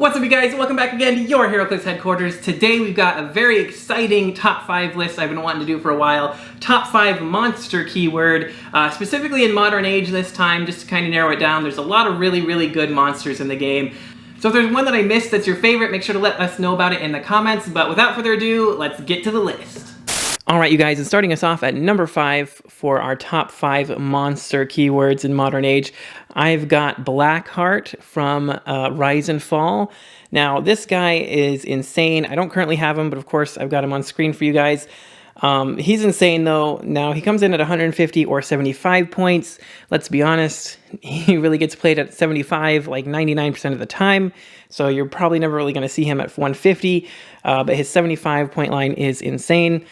What's up, you guys? Welcome back again to your Heroclix headquarters. Today we've got a very exciting top 5 list I've been wanting to do for a while. Top 5 monster keyword, specifically in Modern Age this time, just to kind of narrow it down. There's a lot of really good monsters in the game. So if there's one that I missed that's your favorite, make sure to let us know about it in the comments. But without further ado, let's get to the list. Alright, you guys, and starting us off at number 5 for our top 5 monster keywords in Modern Age, I've got Blackheart from Rise and Fall. Now, this guy is insane. I don't currently have him, but of course, I've got him on screen for you guys. He's insane, though. Now, he comes in at 150 or 75 points. Let's be honest, he really gets played at 75 like 99% of the time, so you're probably never really going to see him at 150, but his 75 point line is insane.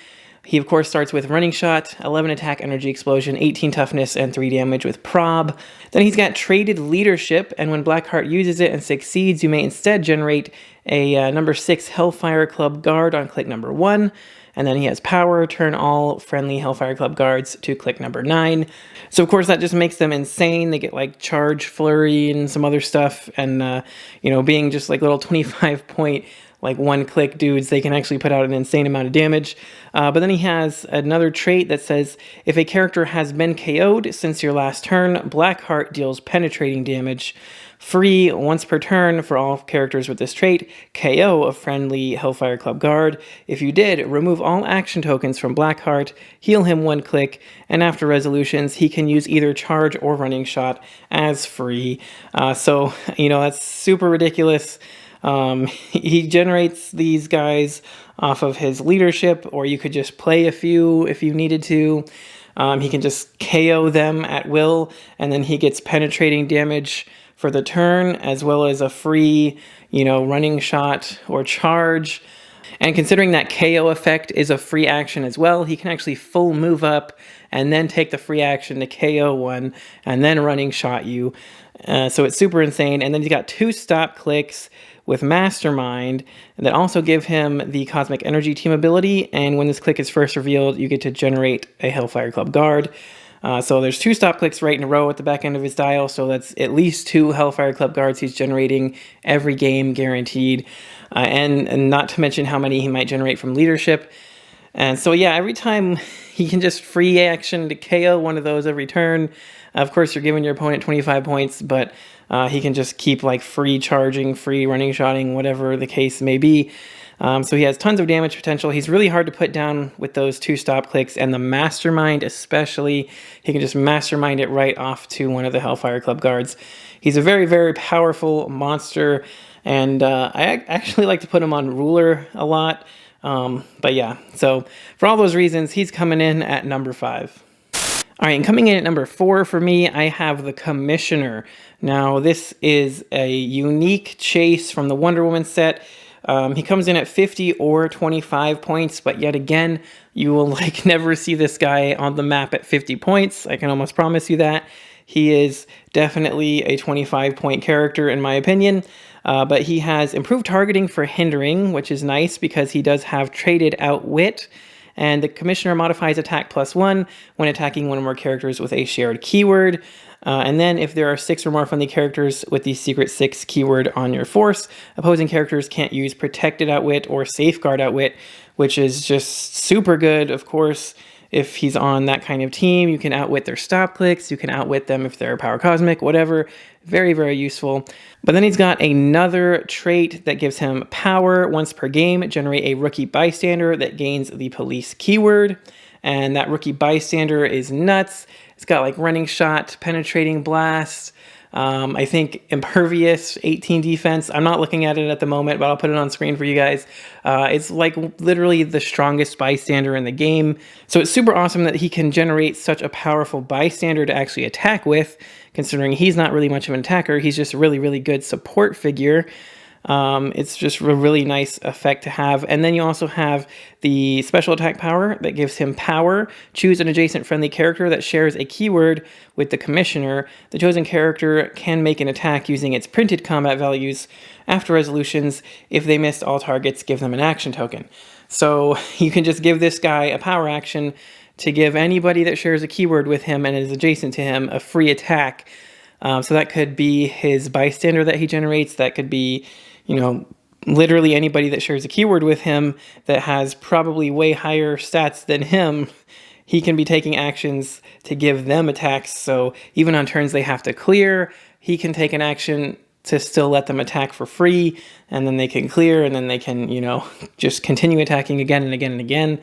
He, of course, starts with Running Shot, 11 Attack, Energy Explosion, 18 Toughness, and 3 damage with Prob. Then he's got Traded Leadership, and when Blackheart uses it and succeeds, you may instead generate a number 6 Hellfire Club Guard on click number 1. And then he has Power, turn all friendly Hellfire Club Guards to click number 9. So, of course, that just makes them insane. They get, like, Charge, Flurry, and some other stuff. And, being just, like, little 25-point... like one-click dudes, they can actually put out an insane amount of damage. But then he has another trait that says, if a character has been KO'd since your last turn, Blackheart deals penetrating damage. Free once per turn for all characters with this trait. KO a friendly Hellfire Club Guard. If you did, remove all action tokens from Blackheart, heal him 1 click, and after resolutions, he can use either Charge or Running Shot as free. So, that's super ridiculous. He generates these guys off of his leadership, or you could just play a few if you needed to. He can just KO them at will, and then he gets penetrating damage for the turn, as well as a free, running shot or charge. And considering that KO effect is a free action as well, he can actually full move up and then take the free action to KO one and then running shot you. So it's super insane. And then he's got 2 stop clicks with Mastermind that also give him the Cosmic Energy team ability. And when this click is first revealed, you get to generate a Hellfire Club Guard. So there's 2 stop clicks right in a row at the back end of his dial. So that's at least 2 Hellfire Club Guards he's generating every game, guaranteed. And not to mention how many he might generate from leadership. And so, yeah, every time he can just free action to KO one of those every turn. Of course, you're giving your opponent 25 points, but he can just keep like free charging, free running shotting, whatever the case may be. So he has tons of damage potential. He's really hard to put down with those 2 stop clicks, and the Mastermind especially. He can just Mastermind it right off to one of the Hellfire Club Guards. He's a very powerful monster, and I actually like to put him on Ruler a lot. But yeah, so for all those reasons, he's coming in at number 5. All right, and coming in at number 4 for me, I have the Commissioner. Now, this is a unique chase from the Wonder Woman set. He comes in at 50 or 25 points, but yet again, you will never see this guy on the map at 50 points. I can almost promise you that. He is definitely a 25-point character in my opinion, but he has improved targeting for hindering, which is nice because he does have traded Outwit. And the Commissioner modifies attack +1 when attacking one or more characters with a shared keyword. And then if there are 6 or more friendly characters with the secret 6 keyword on your force, opposing characters can't use Protected Outwit or Safeguard Outwit, which is just super good, of course. If he's on that kind of team, you can outwit their stop clicks, you can outwit them if they're Power Cosmic, whatever. Very useful. But then he's got another trait that gives him power. Once per game, generate a Rookie Bystander that gains the Police keyword. And that Rookie Bystander is nuts. It's got like Running Shot, Penetrating Blast, I think Impervious, 18 defense. I'm not looking at it at the moment, but I'll put it on screen for you guys. It's like literally the strongest bystander in the game. So it's super awesome that he can generate such a powerful bystander to actually attack with, considering he's not really much of an attacker. He's just a really good support figure. It's just a really nice effect to have. And then you also have the special attack power that gives him power. Choose an adjacent friendly character that shares a keyword with the Commissioner. The chosen character can make an attack using its printed combat values. After resolutions, if they missed all targets, give them an action token. So you can just give this guy a power action to give anybody that shares a keyword with him and is adjacent to him a free attack. So that could be his bystander that he generates. That could be you know, literally anybody that shares a keyword with him that has probably way higher stats than him, he can be taking actions to give them attacks. So even on turns they have to clear, he can take an action to still let them attack for free, and then they can clear, and then they can, you know, just continue attacking again and again and again.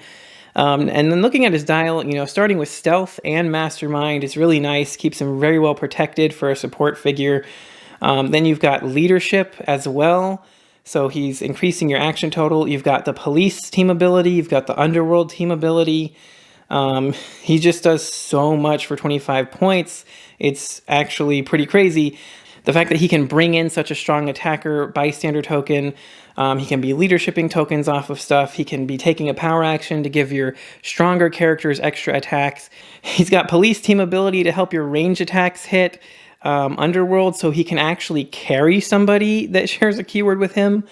And then looking at his dial, you know, starting with Stealth and Mastermind is really nice, keeps him very well protected for a support figure. Then you've got Leadership as well, so he's increasing your action total. You've got the Police team ability, you've got the Underworld team ability. He just does so much for 25 points. It's actually pretty crazy. The fact that he can bring in such a strong attacker bystander token, he can be leadershiping tokens off of stuff, he can be taking a power action to give your stronger characters extra attacks. He's got Police team ability to help your range attacks hit. Underworld, so he can actually carry somebody that shares a keyword with him.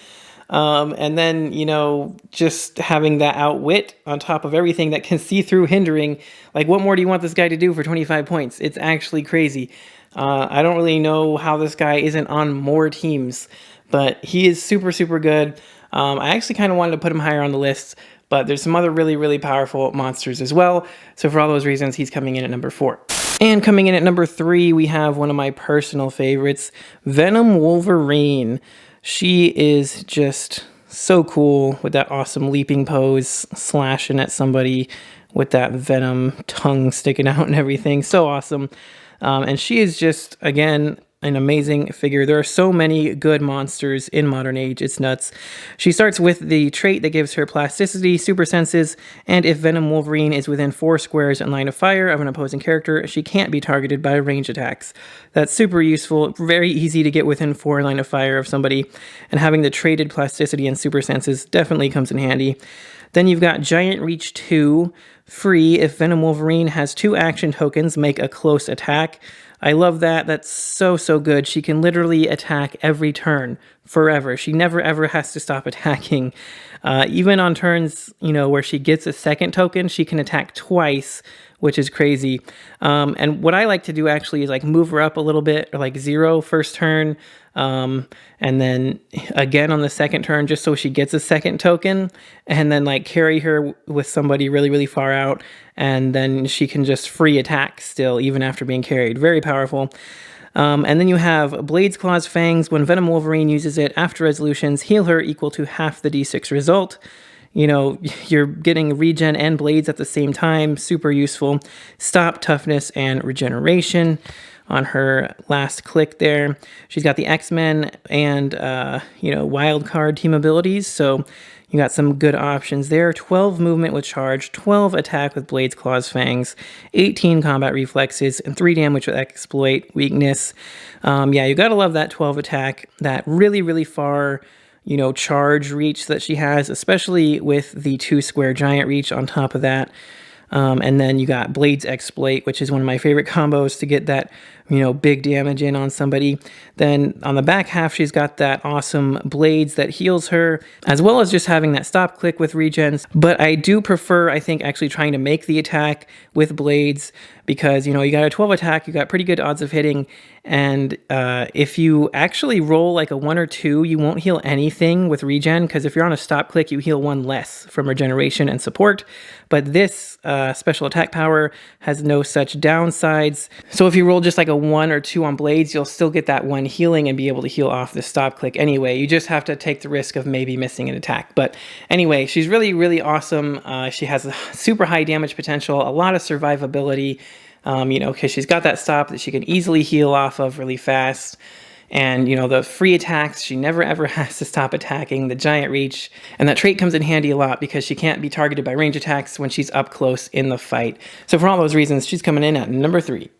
And then, you know, just having that outwit on top of everything that can see through hindering. Like, what more do you want this guy to do for 25 points? It's actually crazy. I don't really know how this guy isn't on more teams, but he is super, super good. I actually kind of wanted to put him higher on the list, but there's some other really, really powerful monsters as well. So for all those reasons, he's coming in at number 4. And coming in at number 3, we have one of my personal favorites, Venom Wolverine. She is just so cool with that awesome leaping pose, slashing at somebody with that venom tongue sticking out and everything. So awesome. And she is just, again, an amazing figure. There are so many good monsters in Modern Age, it's nuts. She starts with the trait that gives her plasticity, super senses, and if Venom Wolverine is within 4 squares in line of fire of an opposing character, she can't be targeted by range attacks. That's super useful, very easy to get within 4 line of fire of somebody, and having the traded plasticity and super senses definitely comes in handy. Then you've got Giant Reach 2, free if Venom Wolverine has 2 action tokens, make a close attack. I love that. That's so, so good. She can literally attack every turn forever. She never, ever has to stop attacking. Even on turns, you know, where she gets a second token, she can attack twice, which is crazy. And what I like to do actually is like move her up a little bit, or like 0 first turn, and then again on the second turn, just so she gets a second token, and then like carry her with somebody really, really far out, and then she can just free attack still, even after being carried. Very powerful. And then you have Blades, Claws, Fangs. When Venom Wolverine uses it after resolutions, heal her equal to half the d6 result. You know, you're getting regen and blades at the same time. Super useful. Stop, toughness, and regeneration on her last click there. She's got the X-Men and, you know, wild card team abilities. So you got some good options there. 12 movement with charge, 12 attack with blades, claws, fangs, 18 combat reflexes, and 3 damage with exploit, weakness. Yeah, you gotta love that 12 attack, that really, really far, you know, charge reach that she has, especially with the 2 square giant reach on top of that. And then you got Blades Exploit, which is one of my favorite combos to get that, you know, big damage in on somebody. Then on the back half, she's got that awesome Blades that heals her, as well as just having that stop click with regens. But I do prefer, I think, actually trying to make the attack with Blades, because, you know, you got a 12 attack, you got pretty good odds of hitting, and if you actually roll like a 1 or 2, you won't heal anything with regen, because if you're on a stop click, you heal 1 less from regeneration and support. But this special attack power has no such downsides. So if you roll just like a 1 or 2 on Blades, you'll still get that 1 healing and be able to heal off the stop click anyway. You just have to take the risk of maybe missing an attack. But anyway, she's really, really awesome. She has a super high damage potential, a lot of survivability, you know, because she's got that stop that she can easily heal off of really fast. And, you know, the free attacks, she never ever has to stop attacking, the giant reach. And that trait comes in handy a lot because she can't be targeted by range attacks when she's up close in the fight. So for all those reasons, she's coming in at number 3.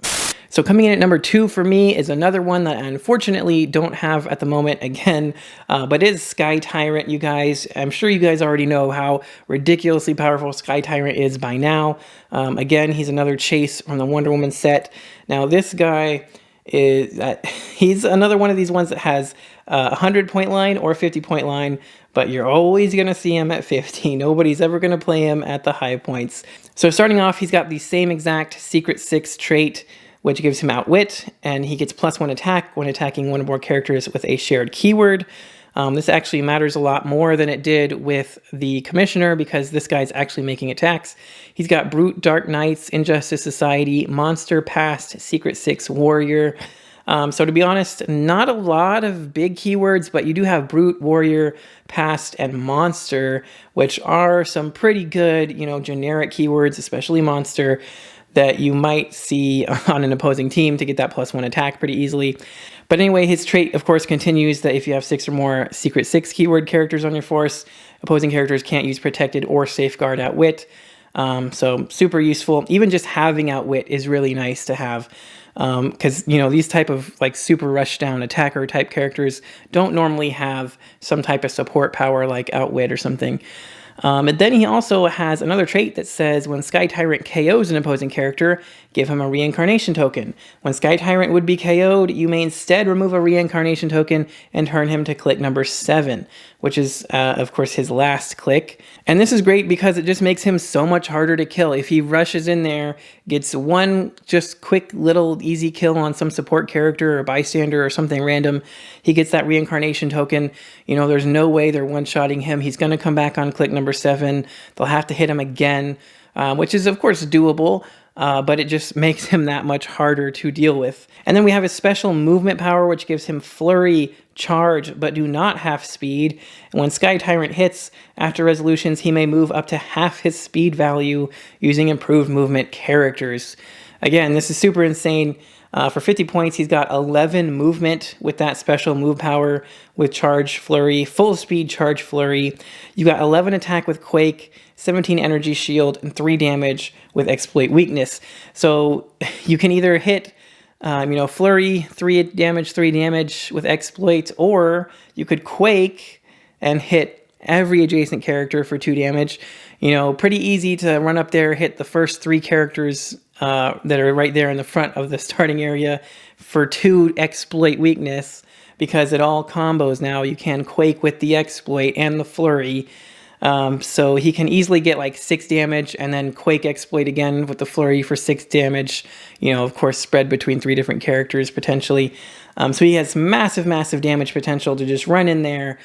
So coming in at number 2 for me is another one that I unfortunately don't have at the moment again, but is Sky Tyrant, you guys. I'm sure you guys already know how ridiculously powerful Sky Tyrant is by now. Again, he's another chase from the Wonder Woman set. Now this guy is, he's another one of these ones that has a 100-point line or 50-point line, but you're always going to see him at 50. Nobody's ever going to play him at the high points. So starting off, he's got the same exact Secret 6 trait, which gives him Outwit, and he gets +1 attack when attacking one or more characters with a shared keyword. This actually matters a lot more than it did with the Commissioner because this guy's actually making attacks. He's got Brute, Dark Knights, Injustice Society, Monster, Past, Secret Six, Warrior. So to be honest, not a lot of big keywords, but you do have Brute, Warrior, Past, and Monster, which are some pretty good, generic keywords, especially Monster, that you might see on an opposing team to get that +1 attack pretty easily. But anyway, his trait, of course, continues that if you have 6 or more Secret Six keyword characters on your force, opposing characters can't use Protected or Safeguard Outwit. So super useful. Even just having Outwit is really nice to have. Because, these type of super rush down attacker type characters don't normally have some type of support power like Outwit or something. And then he also has another trait that says when Sky Tyrant KOs an opposing character, give him a reincarnation token. When Sky Tyrant would be KO'd, you may instead remove a reincarnation token and turn him to click number 7, which is, of course, his last click. And this is great because it just makes him so much harder to kill. If he rushes in there, gets one just quick little easy kill on some support character or bystander or something random, he gets that reincarnation token. There's no way they're one-shotting him. He's going to come back on click number 7. They'll have to hit him again, which is, of course, doable. But it just makes him that much harder to deal with. And then we have his special movement power, which gives him flurry, charge, but do not half speed. And when Sky Tyrant hits, after resolutions, he may move up to half his speed value using improved movement characters. Again, this is super insane. For 50 points, he's got 11 movement with that special move power with charge flurry, full speed charge flurry. You got 11 attack with Quake, 17 energy shield, and 3 damage with exploit weakness. So you can either hit, flurry, 3 damage with exploit, or you could Quake and hit every adjacent character for 2 damage. Pretty easy to run up there, hit the first 3 characters that are right there in the front of the starting area for 2 exploit weakness, because it all combos now. You can Quake with the exploit and the flurry. So he can easily get 6 damage and then Quake exploit again with the flurry for 6 damage, of course spread between 3 different characters potentially. So he has massive damage potential to just run in there,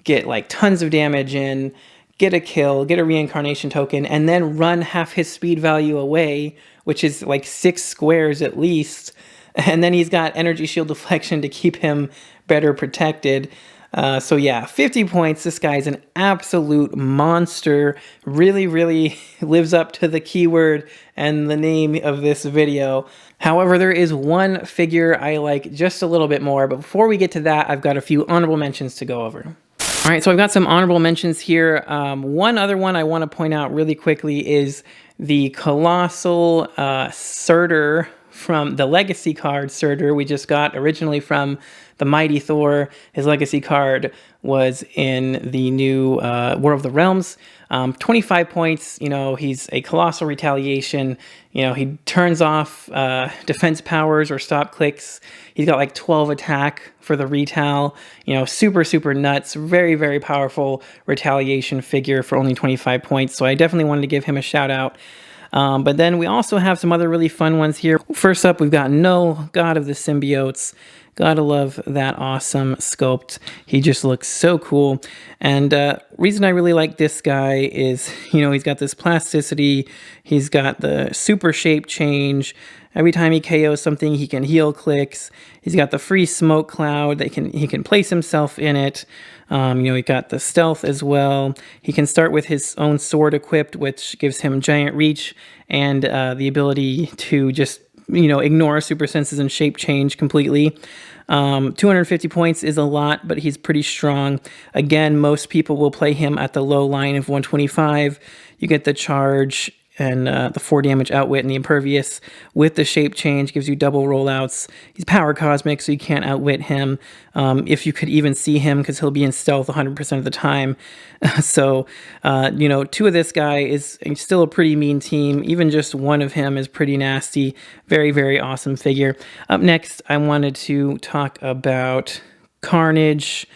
get tons of damage in, get a kill, get a reincarnation token, and then run half his speed value away, which is 6 squares at least. And then he's got energy shield deflection to keep him better protected. So yeah, 50 points. This guy's an absolute monster. Really lives up to the keyword and the name of this video. However, there is one figure I like just a little bit more, but before we get to that, I've got a few honorable mentions to go over. All right, so I've got some honorable mentions here. One other one I want to point out really quickly is the Colossal Surtur from the Legacy card Surtur we just got originally from the Mighty Thor. His Legacy card was in the new War of the Realms. 25 points, he's a Colossal Retaliation. He turns off defense powers or stop clicks. He's got 12 attack for the retal. Super nuts. Very powerful retaliation figure for only 25 points. So I definitely wanted to give him a shout out. But then we also have some other really fun ones here. First up, we've got No, God of the Symbiotes. Gotta love that awesome sculpt. He just looks so cool. And reason I really like this guy is, he's got this plasticity. He's got the super shape change. Every time he KOs something, he can heal clicks. He's got the free smoke cloud that he can place himself in it. He got the stealth as well. He can start with his own sword equipped, which gives him giant reach and the ability to just ignore super senses and shape change completely. 250 points is a lot, but he's pretty strong. Again, most people will play him at the low line of 125. You get the charge and the 4 damage outwit and the impervious with the shape change gives you double rollouts. He's power cosmic, so you can't outwit him if you could even see him, because he'll be in stealth 100% of the time. So 2 of this guy is still a pretty mean team. Even just 1 of him is pretty nasty. Very awesome figure. Up next, I wanted to talk about Carnage.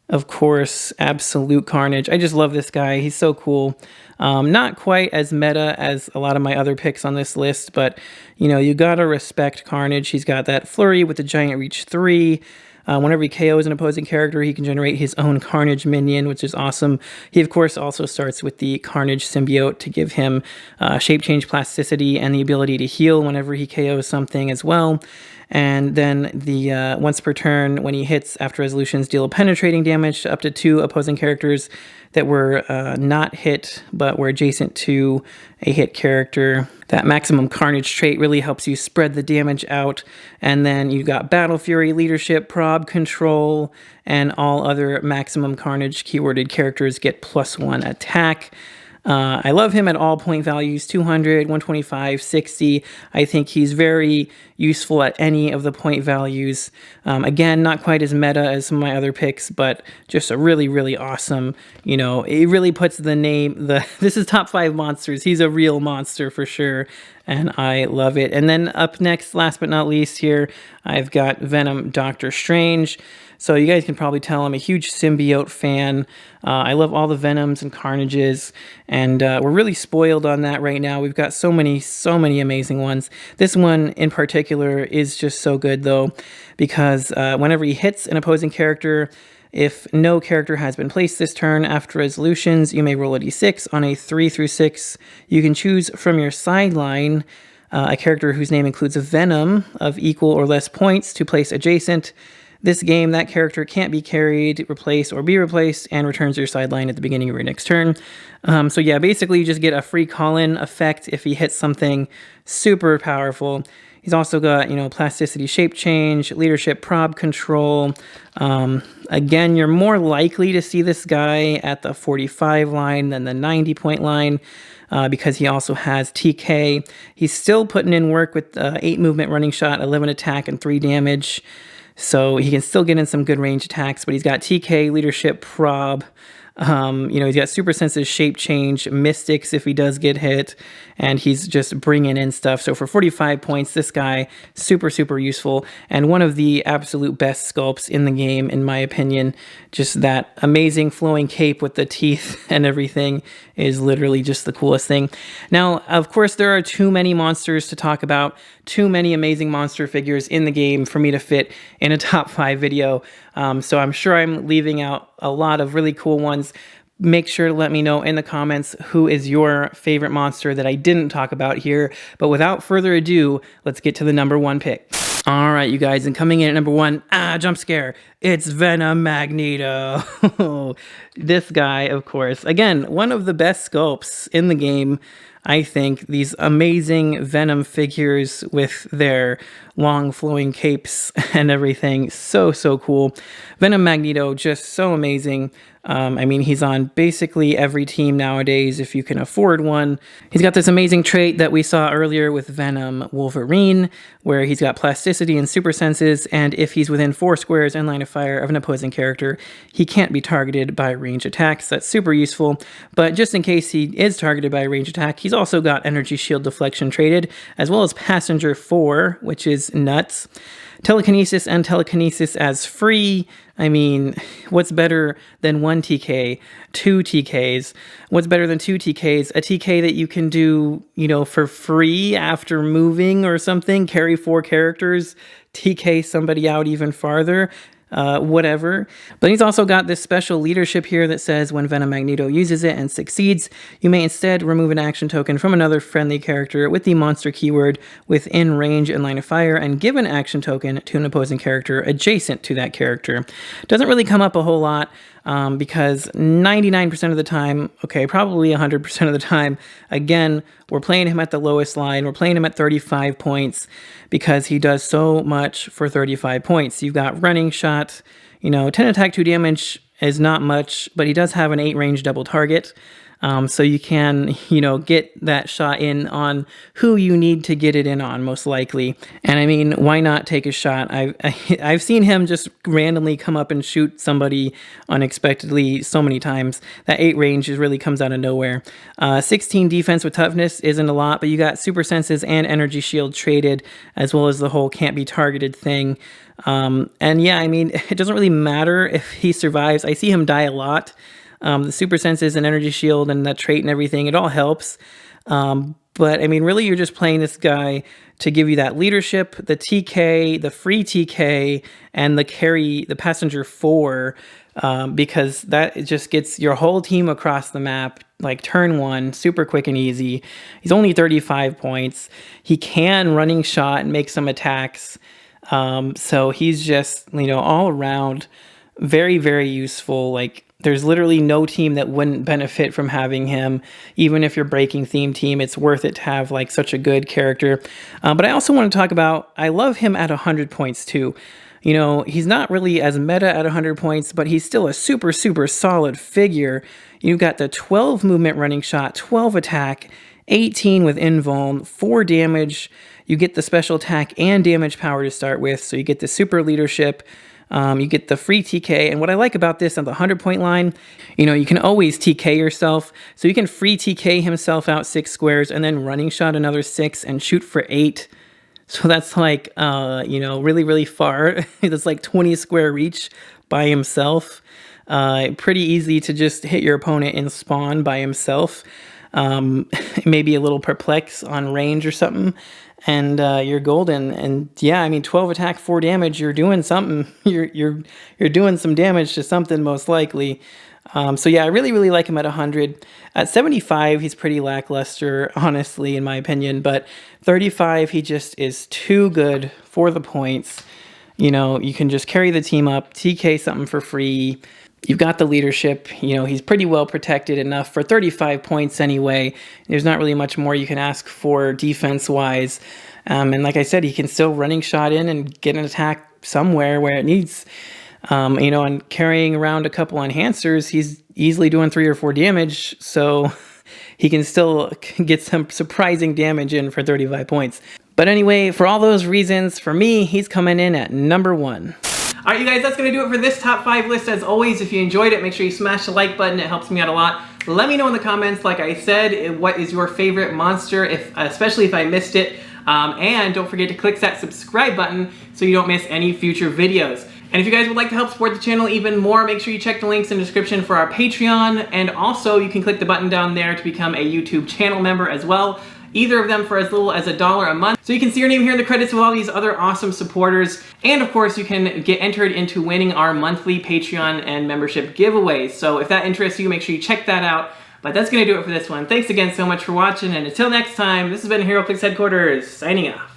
Of course, absolute Carnage. I just love this guy. He's so cool. Not quite as meta as a lot of my other picks on this list, but you gotta respect Carnage. He's got that flurry with the giant reach 3. Whenever he KOs an opposing character, he can generate his own Carnage minion, which is awesome. He, of course, also starts with the Carnage symbiote to give him shape change plasticity and the ability to heal whenever he KOs something as well. And then the once per turn, when he hits after resolutions, deal penetrating damage to up to 2 opposing characters that were not hit but were adjacent to a hit character. That maximum carnage trait really helps you spread the damage out. And then you've got Battle Fury, Leadership, Prob, Control, and all other maximum carnage keyworded characters get +1 attack. I love him at all point values, 200, 125, 60. I think he's very useful at any of the point values. Again, not quite as meta as some of my other picks, but just a really, really awesome, you know, it really puts the name, this is top 5 monsters. He's a real monster for sure, and I love it. And then up next, last but not least here, I've got Venom Doctor Strange. So you guys can probably tell I'm a huge symbiote fan. I love all the Venoms and Carnages, and we're really spoiled on that right now. We've got so many amazing ones. This one in particular is just so good though, because whenever he hits an opposing character, if no character has been placed this turn after resolutions, you may roll a d6. On a 3 through 6, you can choose from your sideline a character whose name includes a Venom of equal or less points to place adjacent. This game, that character can't be carried, replaced, or be replaced, and returns to your sideline at the beginning of your next turn. So yeah, basically you just get a free call-in effect if he hits something super powerful. He's also got, you know, plasticity, shape change, leadership, prob, control. Again, you're more likely to see this guy at the 45 line than the 90-point line. Because he also has TK. He's still putting in work with 8 movement, running shot, 11 attack, and 3 damage. So he can still get in some good range attacks, but he's got TK, leadership, prob. You know, he's got super sensitive, shape change, mystics if he does get hit, and he's just bringing in stuff. So for 45 points, this guy, super useful, and one of the absolute best sculpts in the game, in my opinion. Just that amazing flowing cape with the teeth and everything is literally just the coolest thing. Now, of course, there are too many monsters to talk about, too many amazing monster figures in the game for me to fit in a top 5 video. So I'm sure I'm leaving out a lot of really cool ones. Make sure to let me know in the comments who is your favorite monster that I didn't talk about here. But without further ado, let's get to the number 1 pick. All right, you guys, and coming in at number 1, jump scare, it's Venom Magneto. This guy, of course, again, one of the best sculpts in the game. I think these amazing Venom figures with their long flowing capes and everything, so cool. Venom Magneto, just so amazing. I mean, he's on basically every team nowadays if you can afford one. He's got this amazing trait that we saw earlier with Venom Wolverine, where he's got plasticity and super senses, and if he's within 4 squares in line of fire of an opposing character, he can't be targeted by range attacks. That's super useful, but just in case he is targeted by a range attack, he's also got energy shield deflection traded, as well as passenger 4, which is nuts. Telekinesis and telekinesis as free. I mean, what's better than 1 TK, 2 TKs? What's better than 2 TKs? A TK that you can do, you know, for free after moving or something, carry 4 characters, TK somebody out even farther. Whatever. But he's also got this special leadership here that says when Venom Magneto uses it and succeeds, you may instead remove an action token from another friendly character with the monster keyword within range and line of fire and give an action token to an opposing character adjacent to that character. Doesn't really come up a whole lot because 99% of the time, okay, probably 100% of the time, again, we're playing him at the lowest line. We're playing him at 35 points because he does so much for 35 points. You've got running shot, you know, 10 attack, 2 damage is not much, but he does have an 8 range double target. So you can, you know, get that shot in on who you need to get it in on, most likely. And I mean, why not take a shot? I've seen him just randomly come up and shoot somebody unexpectedly so many times. That 8 range just really comes out of nowhere. 16 defense with toughness isn't a lot, but you got super senses and energy shield traded, as well as the whole can't be targeted thing. And yeah, I mean, it doesn't really matter if he survives. I see him die a lot. The super senses and energy shield and that trait and everything, it all helps. But I mean, really, you're just playing this guy to give you that leadership, the TK, the free TK, and the carry, the passenger 4, because that just gets your whole team across the map, like turn 1, super quick and easy. He's only 35 points. He can running shot and make some attacks. So he's just, you know, all around very, very useful. Like, there's literally no team that wouldn't benefit from having him. Even if you're breaking theme team, it's worth it to have like such a good character. But I also want to talk about, I love him at 100 points too. You know, he's not really as meta at 100 points, but he's still a super, super solid figure. You've got the 12 movement running shot, 12 attack, 18 with invuln, 4 damage. You get the special attack and damage power to start with, so you get the super leadership. You get the free TK, and what I like about this on the 100-point line, you know, you can always TK yourself, so you can free TK himself out 6 squares, and then running shot another 6 and shoot for 8. So that's like, you know, really, really far. That's like 20 square reach by himself. Pretty easy to just hit your opponent in spawn by himself. Maybe a little perplex on range or something, and you're golden. And yeah, I mean, 12 attack, 4 damage, you're doing something. You're doing some damage to something, most likely. So yeah, I really, really like him at 100. At 75, he's pretty lackluster, honestly, in my opinion. But 35, he just is too good for the points. You know, you can just carry the team up, TK something for free. You've got the leadership. You know, he's pretty well protected enough for 35 points anyway. There's not really much more you can ask for defense-wise. And like I said, he can still running shot in and get an attack somewhere where it needs. You know, and carrying around a couple enhancers, he's easily doing 3 or 4 damage, so he can still get some surprising damage in for 35 points. But anyway, for all those reasons, for me, he's coming in at number 1. All right, you guys, that's going to do it for this top 5 list. As always, if you enjoyed it, make sure you smash the like button. It helps me out a lot. Let me know in the comments, like I said, what is your favorite monster, especially if I missed it. And don't forget to click that subscribe button so you don't miss any future videos. And if you guys would like to help support the channel even more, make sure you check the links in the description for our Patreon. And also, you can click the button down there to become a YouTube channel member as well. Either of them for as little as $1 a month. So you can see your name here in the credits with all these other awesome supporters. And of course, you can get entered into winning our monthly Patreon and membership giveaways. So if that interests you, make sure you check that out. But that's going to do it for this one. Thanks again so much for watching. And until next time, this has been Heroclix Headquarters, signing off.